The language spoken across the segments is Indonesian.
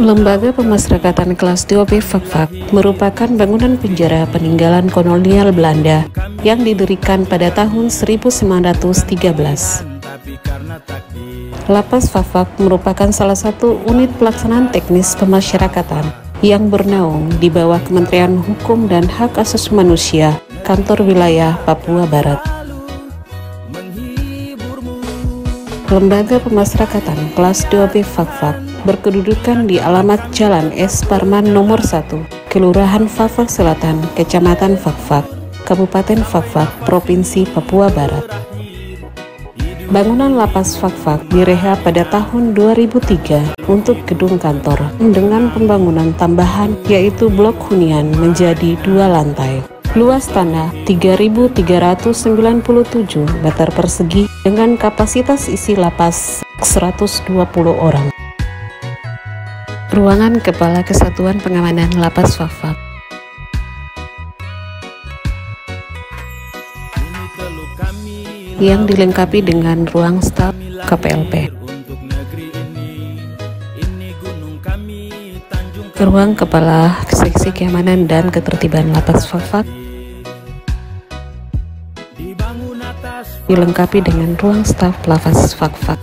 Lembaga Pemasyarakatan Kelas 2B Fakfak merupakan bangunan penjara peninggalan kolonial Belanda yang didirikan pada tahun 1913. Lapas Fakfak merupakan salah satu unit pelaksanaan teknis pemasyarakatan yang bernaung di bawah Kementerian Hukum dan Hak Asasi Manusia, Kantor Wilayah Papua Barat. Lembaga Pemasyarakatan Kelas 2B Fakfak berkedudukan di alamat Jalan S. Parman nomor 1, Kelurahan Fakfak Selatan, Kecamatan Fakfak, Kabupaten Fakfak, Provinsi Papua Barat. Bangunan Lapas Fakfak direhab pada tahun 2003 untuk gedung kantor dengan pembangunan tambahan yaitu blok hunian menjadi 2 lantai. Luas tanah 3.397 meter persegi dengan kapasitas isi lapas 120 orang. Ruangan Kepala Kesatuan Pengamanan Lapas Fakfak. Yang dilengkapi dengan ruang staf KPLP. Ruang Kepala Seksi Keamanan dan Ketertiban Lapas Fakfak dilengkapi dengan ruang staf Lapas Fakfak.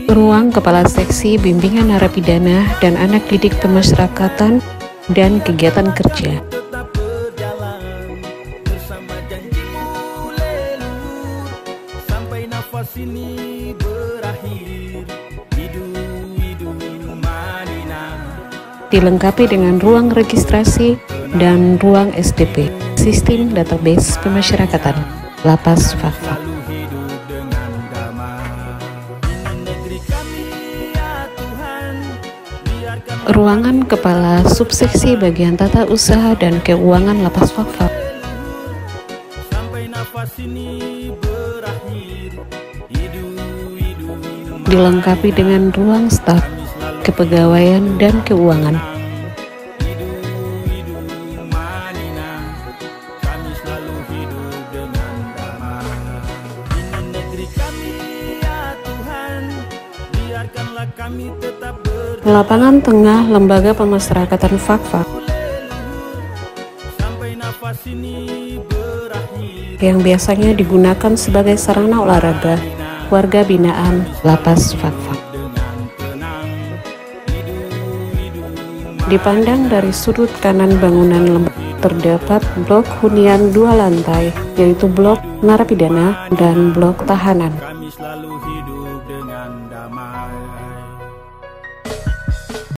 Ruang Kepala Seksi Bimbingan Narapidana dan Anak Didik Pemasyarakatan dan Kegiatan Kerja. Dilengkapi dengan ruang registrasi dan ruang SDP, Sistem Database Pemasyarakatan, Lapas Fakfak. Ruangan Kepala Subseksi Bagian Tata Usaha dan Keuangan Lapas Fakfak. Dilengkapi dengan ruang staf Kepegawaian dan Keuangan. Lapangan Tengah Lembaga Pemasyarakatan Fakfak yang biasanya digunakan sebagai sarana olahraga warga binaan Lapas Fakfak. Dipandang dari sudut kanan bangunan lembaga terdapat blok hunian 2 lantai, yaitu blok narapidana dan blok tahanan.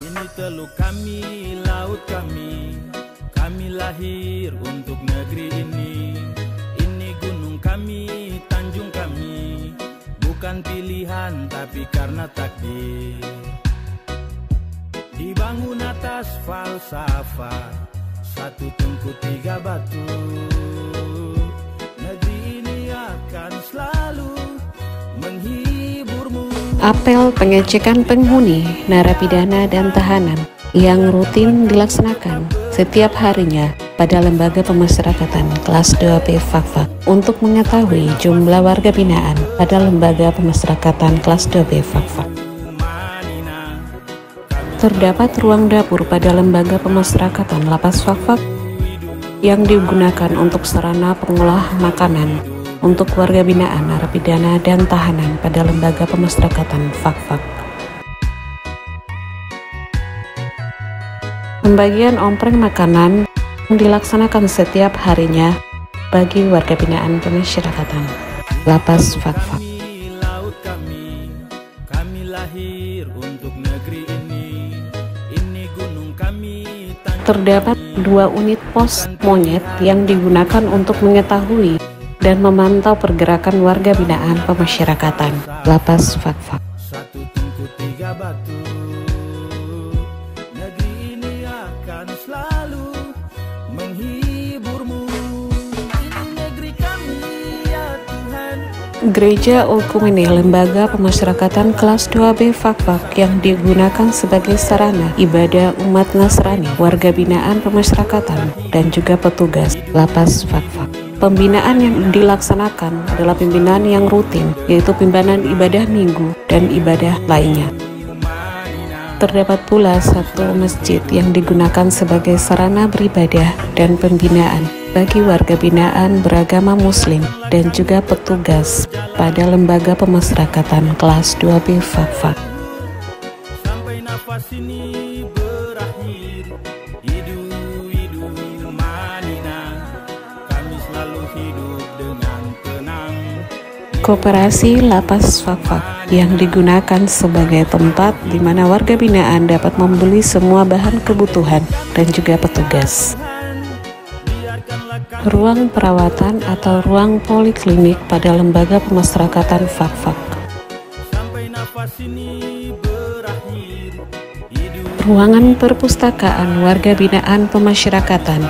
Ini teluk kami, laut kami lahir untuk negeri ini. Ini gunung kami, tanjung kami, bukan pilihan tapi karena takdir. Dibangun atas falsafah, 1 tungku 3 batu. Negeri ini akan selalu menghiburmu. Apel pengecekan penghuni, narapidana dan tahanan yang rutin dilaksanakan setiap harinya pada Lembaga Pemasyarakatan Kelas 2B Fakfak untuk mengetahui jumlah warga binaan pada Lembaga Pemasyarakatan Kelas 2B Fakfak. Terdapat ruang dapur pada Lembaga Pemasyarakatan Lapas Fakfak yang digunakan untuk sarana pengolah makanan untuk warga binaan, narapidana, dan tahanan pada Lembaga Pemasyarakatan Fakfak. Pembagian ompreng makanan dilaksanakan setiap harinya bagi warga binaan pemasyarakatan Lapas Fakfak. Terdapat 2 unit pos monyet yang digunakan untuk mengetahui dan memantau pergerakan warga binaan pemasyarakatan Lapas Fakfak. Gereja Oikumene Lembaga Pemasyarakatan Kelas 2B Fakfak yang digunakan sebagai sarana ibadah umat Nasrani, warga binaan pemasyarakatan, dan juga petugas Lapas Fakfak. Pembinaan yang dilaksanakan adalah pembinaan yang rutin, yaitu pembinaan ibadah minggu dan ibadah lainnya. Terdapat pula satu masjid yang digunakan sebagai sarana beribadah dan pembinaan bagi warga binaan beragama Muslim dan juga petugas pada lembaga pemasyarakatan kelas 2B Fakfak. Sampai nafas ini berakhir, hidup Madinah, kami selalu hidup dengan tenang. Koperasi Lapas Fakfak yang digunakan sebagai tempat di mana warga binaan dapat membeli semua bahan kebutuhan dan juga petugas. Ruang perawatan atau ruang poliklinik pada lembaga pemasyarakatan Fakfak. Ruangan perpustakaan warga binaan pemasyarakatan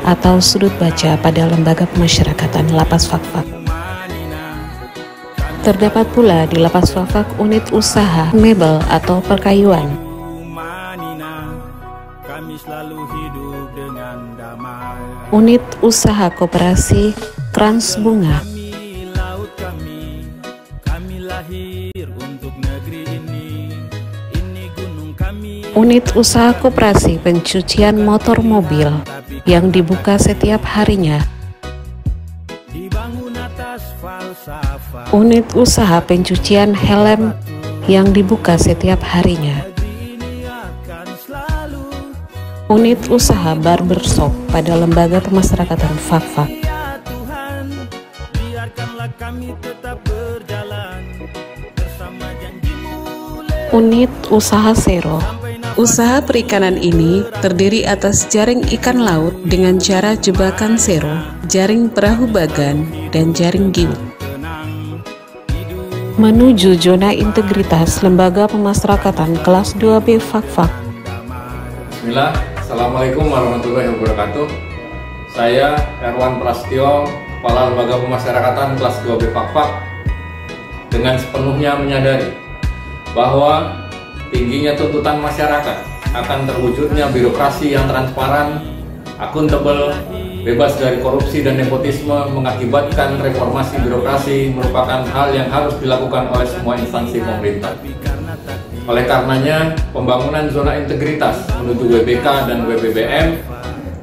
atau sudut baca pada lembaga pemasyarakatan Lapas Fakfak. Terdapat pula di Lapas Fakfak unit usaha mebel atau perkayuan. Unit usaha koperasi Krans Bunga. Unit usaha koperasi pencucian motor mobil yang dibuka setiap harinya. Unit usaha pencucian helm yang dibuka setiap harinya. Unit usaha barbershop pada lembaga pemasyarakatan Fakfak. Unit usaha sero. Usaha perikanan ini terdiri atas jaring ikan laut dengan cara jebakan sero, jaring perahu bagan, dan jaring giut. Menuju zona integritas lembaga pemasyarakatan kelas 2B Fakfak. Bismillah, Assalamualaikum warahmatullahi wabarakatuh. Saya Erwan Prastio, Kepala Lembaga Pemasyarakatan kelas 2B Fakfak, dengan sepenuhnya menyadari bahwa tingginya tuntutan masyarakat akan terwujudnya birokrasi yang transparan, akuntabel, bebas dari korupsi dan nepotisme mengakibatkan reformasi birokrasi merupakan hal yang harus dilakukan oleh semua instansi pemerintah. Oleh karenanya, pembangunan zona integritas menuju WBK dan WBBM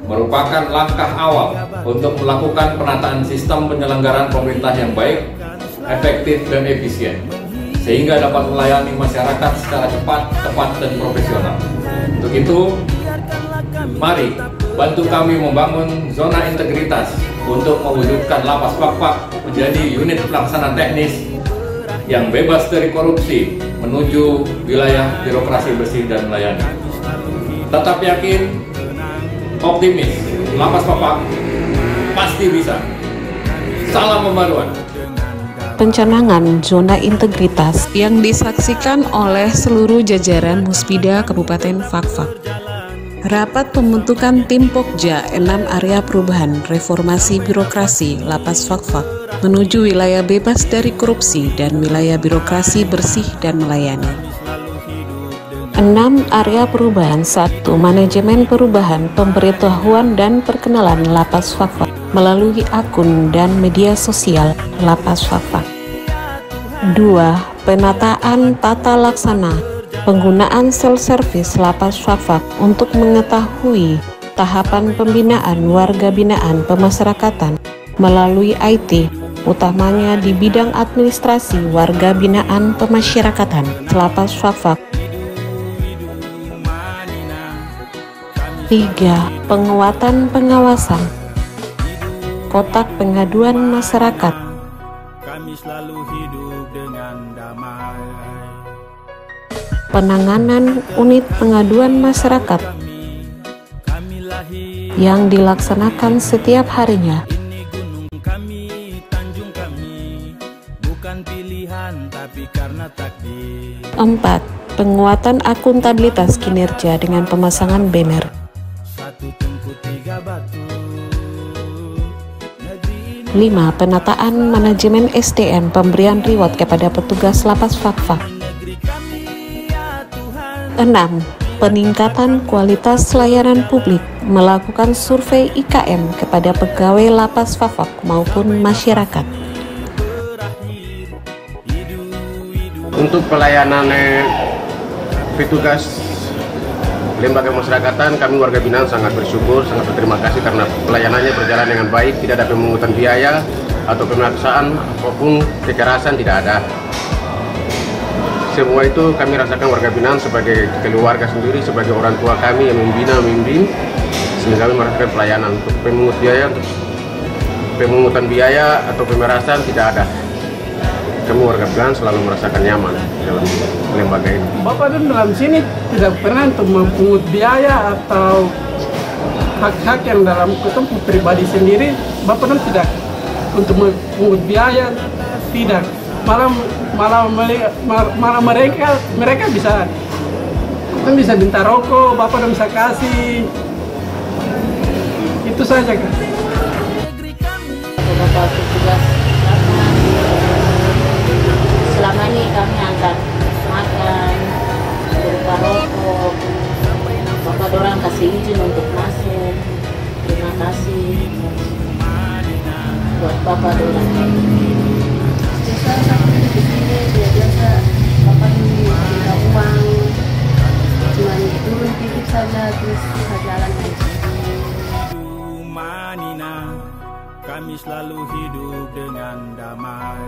merupakan langkah awal untuk melakukan penataan sistem penyelenggaraan pemerintah yang baik, efektif, dan efisien, sehingga dapat melayani masyarakat secara cepat, tepat, dan profesional. Untuk itu, mari bantu kami membangun zona integritas untuk mewujudkan Lapas Fakfak menjadi unit pelaksana teknis yang bebas dari korupsi menuju wilayah birokrasi bersih dan melayani. Tetap yakin, optimis, Lapas Fakfak pasti bisa. Salam pembaruan. Pencanangan zona integritas yang disaksikan oleh seluruh jajaran Muspida Kabupaten Fakfak. Rapat pembentukan tim Pokja 6 area perubahan reformasi birokrasi Lapas Fakfak menuju wilayah bebas dari korupsi dan wilayah birokrasi bersih dan melayani. 6 area perubahan. 1. Manajemen perubahan, pemberitahuan dan perkenalan Lapas Fakfak melalui akun dan media sosial Lapas Fakfak. 2. Penataan tata laksana penggunaan self-service Lapas Fakfak untuk mengetahui tahapan pembinaan warga binaan pemasyarakatan melalui IT, utamanya di bidang administrasi warga binaan pemasyarakatan Lapas Fakfak. 3. Penguatan pengawasan kotak pengaduan masyarakat. Kami selalu hidup dengan damai. Penanganan unit pengaduan masyarakat yang dilaksanakan setiap harinya. Ini gunung kami, Tanjung kami, bukan pilihan tapi karena takdir. 4. Penguatan akuntabilitas kinerja dengan pemasangan banner. 5. Penataan manajemen SDM pemberian reward kepada petugas Lapas Fakfak. 6. peningkatan kualitas layanan publik, melakukan survei IKM kepada pegawai lapas Fafak maupun masyarakat. Untuk pelayanan petugas lembaga pemasyarakatan, kami warga Binaan sangat bersyukur, sangat berterima kasih karena pelayanannya berjalan dengan baik, tidak ada pemungutan biaya atau pemaksaan maupun kekerasan, tidak ada. Semua itu kami rasakan warga Binaan sebagai keluarga sendiri, sebagai orang tua kami yang membina, membimbing, sehingga kami merasakan pelayanan. Untuk pemungutan biaya atau pemerasan tidak ada. Kami warga Binaan selalu merasakan nyaman dalam lembaga ini. Bapak dan dalam sini tidak pernah untuk memungut biaya atau hak-hak yang dalam ketemu pribadi sendiri, Bapak dan tidak untuk memungut biaya, tidak. Malah mereka bisa minta rokok, Bapak dan bisa kasih. Itu saja kan. Bapak petugas selama ini kami angkat makan berupa rokok, Bapak dorang kasih izin untuk masuk. Terima kasih buat Bapak dorang. Biasa di sini biasa Bapak minta uang, cuma turun titip saja terus jalan aja. Manina, kami selalu hidup dengan damai.